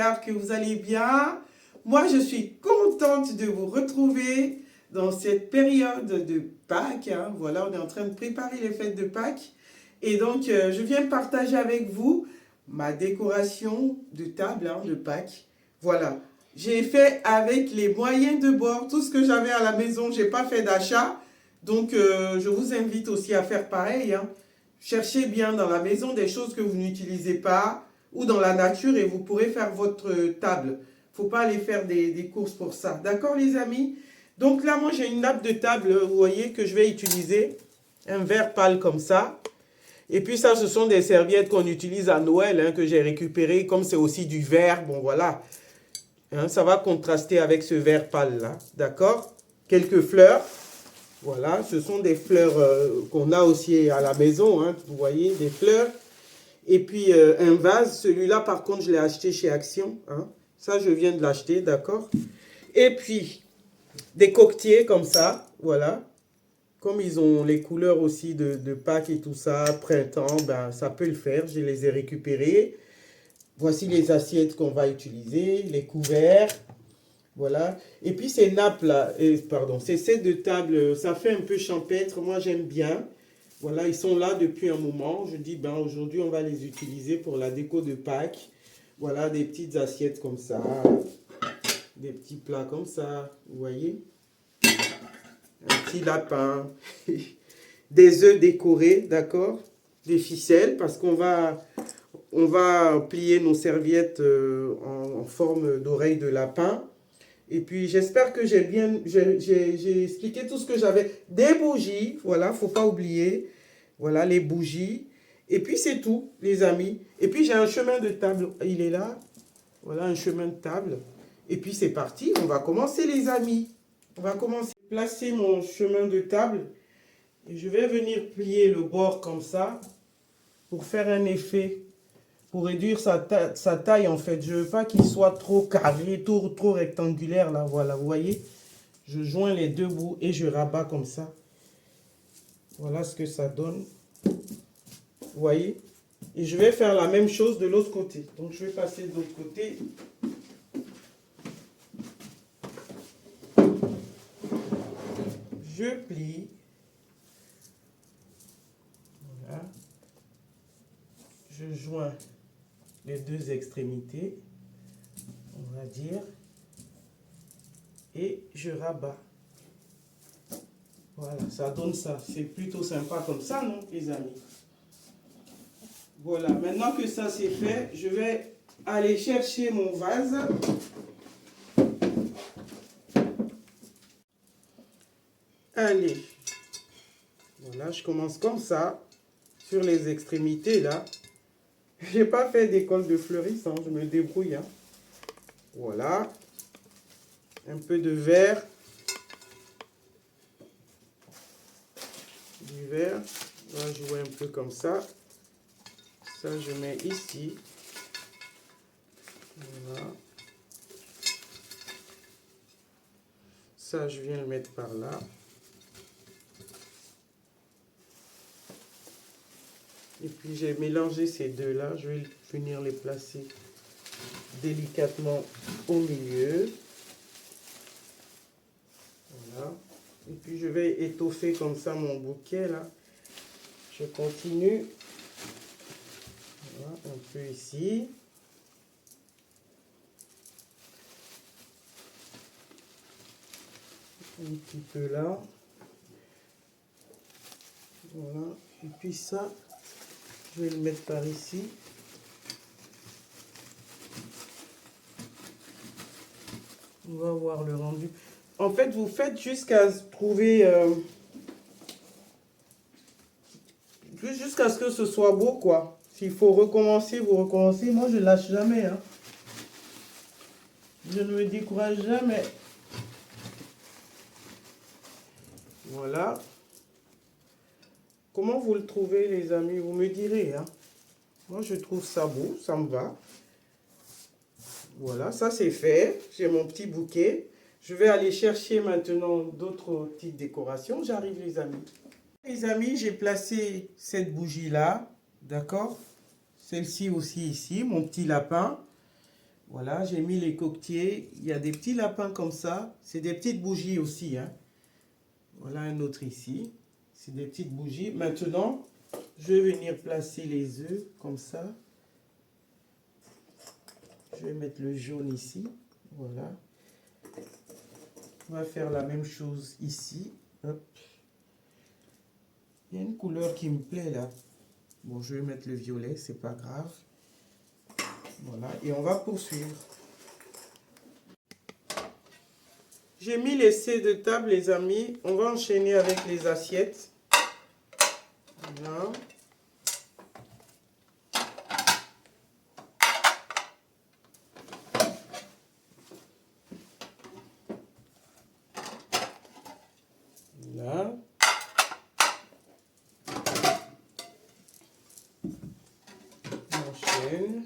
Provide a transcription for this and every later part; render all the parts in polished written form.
j'espère que vous allez bien. Moi, je suis contente de vous retrouver dans cette période de Pâques. Voilà, on est en train de préparer les fêtes de Pâques. Et donc, je viens partager avec vous ma décoration de table de Pâques. Voilà, j'ai fait avec les moyens de bord, tout ce que j'avais à la maison, je n'ai pas fait d'achat. Donc, je vous invite aussi à faire pareil. Cherchez bien dans la maison des choses que vous n'utilisez pas ou dans la nature et vous pourrez faire votre table. Il ne faut pas aller faire des courses pour ça. D'accord les amis? Donc là, moi j'ai une nappe de table, vous voyez, que je vais utiliser. Un verre pâle comme ça. Et puis ça, ce sont des serviettes qu'on utilise à Noël, que j'ai récupérées. Comme c'est aussi du verre, bon voilà. Ça va contraster avec ce verre pâle là. D'accord? Quelques fleurs. Voilà, ce sont des fleurs qu'on a aussi à la maison, vous voyez, des fleurs. Et puis un vase, celui-là par contre je l'ai acheté chez Action. Ça je viens de l'acheter, d'accord. Et puis des coquetiers comme ça, voilà. Comme ils ont les couleurs aussi de Pâques et tout ça, printemps, ben ça peut le faire, je les ai récupérés. Voici les assiettes qu'on va utiliser, les couverts. Voilà. Et puis ces nappes-là, pardon, ces sets de table, ça fait un peu champêtre. Moi, j'aime bien. Voilà, ils sont là depuis un moment. Je dis, ben aujourd'hui, on va les utiliser pour la déco de Pâques. Voilà, des petites assiettes comme ça. Des petits plats comme ça. Vous voyez? Un petit lapin. Des œufs décorés, d'accord? Des ficelles, parce qu'on va plier nos serviettes en forme d'oreille de lapin. Et puis, j'espère que j'ai expliqué tout ce que j'avais. Des bougies, voilà, faut pas oublier. Voilà, les bougies. Et puis, c'est tout, les amis. Et puis, j'ai un chemin de table. Il est là. Voilà, un chemin de table. Et puis, c'est parti. On va commencer, les amis. On va commencer à placer mon chemin de table. Et je vais venir plier le bord comme ça pour faire un effet. Pour réduire sa taille, en fait. Je ne veux pas qu'il soit trop carré, trop rectangulaire, là, voilà, vous voyez. Je joins les deux bouts et je rabats comme ça. Voilà ce que ça donne. Vous voyez. Et je vais faire la même chose de l'autre côté. Donc, je vais passer de l'autre côté. Je plie. Voilà. Je joins les deux extrémités, on va dire, et je rabats. Voilà, ça donne ça. C'est plutôt sympa comme ça, non, les amis? Voilà, maintenant que ça c'est fait, je vais aller chercher mon vase. Allez, voilà, je commence comme ça, sur les extrémités, là. J'ai pas fait d'école de fleuriste, je me débrouille. Voilà. Un peu de vert. Du vert. On va jouer un peu comme ça. Ça, je mets ici. Voilà. Ça, je viens le mettre par là. Et puis, j'ai mélangé ces deux-là. Je vais venir les placer délicatement au milieu. Voilà. Et puis, je vais étoffer comme ça mon bouquet, là. Je continue. Voilà, un peu ici. Un petit peu là. Voilà. Et puis ça, je vais le mettre par ici. On va voir le rendu. En fait, vous faites jusqu'à trouver... jusqu'à ce que ce soit beau, quoi. S'il faut recommencer, vous recommencez. Moi, je lâche jamais. Je ne me décourage jamais. Voilà. Comment vous le trouvez, les amis? Vous me direz. Moi, je trouve ça beau. Ça me va. Voilà, ça c'est fait. J'ai mon petit bouquet. Je vais aller chercher maintenant d'autres petites décorations. J'arrive, les amis. Les amis, j'ai placé cette bougie-là. D'accord? Celle-ci aussi ici, mon petit lapin. Voilà, j'ai mis les coquetiers. Il y a des petits lapins comme ça. C'est des petites bougies aussi, hein. Voilà un autre ici. C'est des petites bougies. Maintenant, je vais venir placer les œufs comme ça. Je vais mettre le jaune ici. Voilà. On va faire la même chose ici. Hop. Il y a une couleur qui me plaît là. Bon, je vais mettre le violet, c'est pas grave. Voilà, et on va poursuivre. J'ai mis les C de table, les amis. On va enchaîner avec les assiettes. Voilà. Voilà. On enchaîne.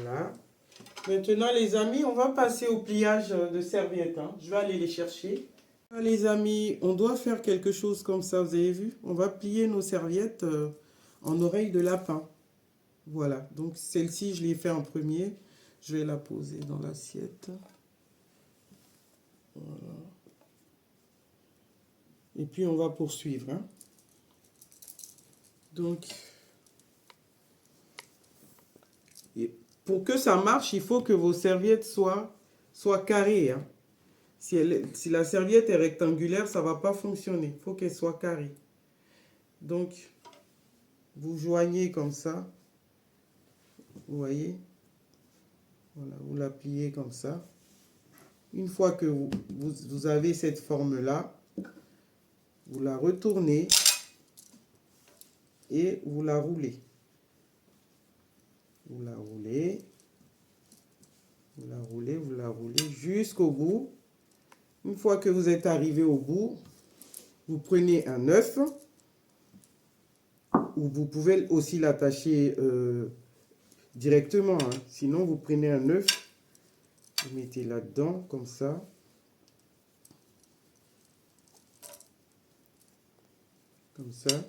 Voilà. Maintenant, les amis, on va passer au pliage de serviettes, hein. Je vais aller les chercher. Les amis, on doit faire quelque chose comme ça, vous avez vu? On va plier nos serviettes en oreille de lapin. Voilà, donc celle-ci, je l'ai fait en premier. Je vais la poser dans l'assiette. Voilà. Et puis, on va poursuivre, hein. Donc, pour que ça marche, il faut que vos serviettes soient carrées, hein. Si la serviette est rectangulaire, ça ne va pas fonctionner. Il faut qu'elle soit carrée. Donc, vous joignez comme ça. Vous voyez? Voilà, vous la pliez comme ça. Une fois que vous avez cette forme-là, vous la retournez et vous la roulez. Vous la roulez. Vous la roulez, vous la roulez jusqu'au bout. Une fois que vous êtes arrivé au bout, vous prenez un œuf, ou vous pouvez aussi l'attacher directement, hein. Sinon, vous prenez un œuf, vous mettez là-dedans, comme ça. Comme ça.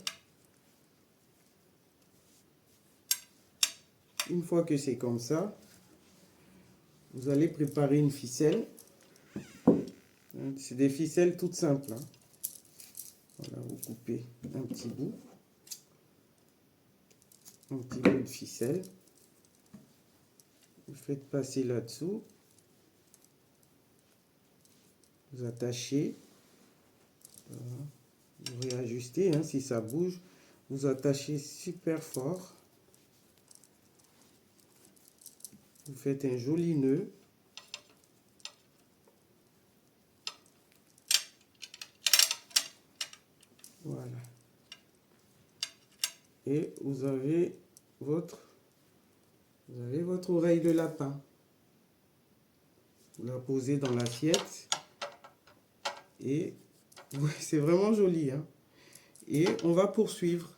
Une fois que c'est comme ça, vous allez préparer une ficelle. C'est des ficelles toutes simples, hein. Voilà, vous coupez un petit bout de ficelle. Vous faites passer là-dessous. Vous attachez. Voilà. Vous réajustez, hein, si ça bouge. Vous attachez super fort. Vous faites un joli nœud. Voilà. Et vous avez votre oreille de lapin. Vous la posez dans l'assiette. Et ouais, c'est vraiment joli, hein. Et on va poursuivre.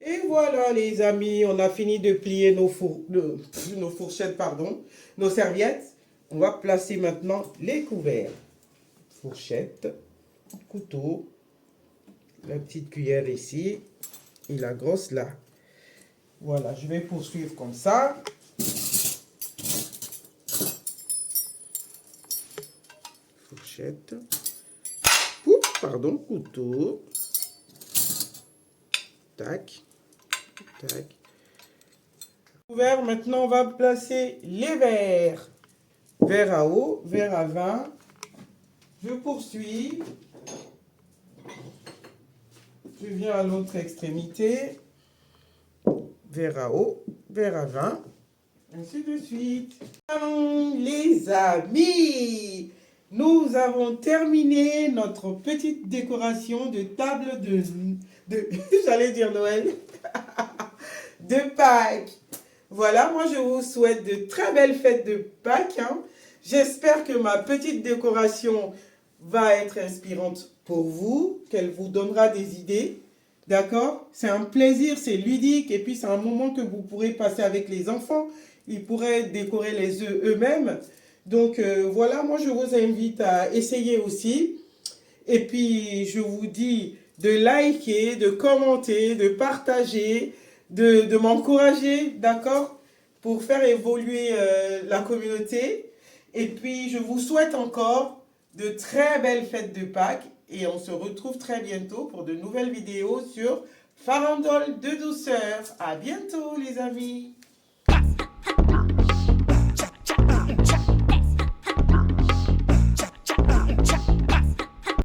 Et voilà les amis, on a fini de plier nos fourchettes, pardon, nos serviettes. On va placer maintenant les couverts. Fourchette, couteau, la petite cuillère ici et la grosse là. Voilà, je vais poursuivre comme ça. Fourchette. Oups, pardon, couteau. Tac. Tac. Couvert, maintenant on va placer les verres. Verre à eau, verre à vin. Je poursuis. Je viens à l'autre extrémité. Verre à eau, verre à vin. Ainsi de suite. Allons, les amis, nous avons terminé notre petite décoration de table de j'allais dire Noël, de Pâques. Voilà, moi je vous souhaite de très belles fêtes de Pâques, hein. J'espère que ma petite décoration va être inspirante pour vous, qu'elle vous donnera des idées. D'accord? C'est un plaisir, c'est ludique et puis c'est un moment que vous pourrez passer avec les enfants. Ils pourraient décorer les œufs eux-mêmes. Donc voilà, moi je vous invite à essayer aussi. Et puis je vous dis de liker, de commenter, de partager, de m'encourager, d'accord? Pour faire évoluer la communauté. Et puis je vous souhaite encore de très belles fêtes de Pâques. Et on se retrouve très bientôt pour de nouvelles vidéos sur Farandole de douceur. À bientôt les amis.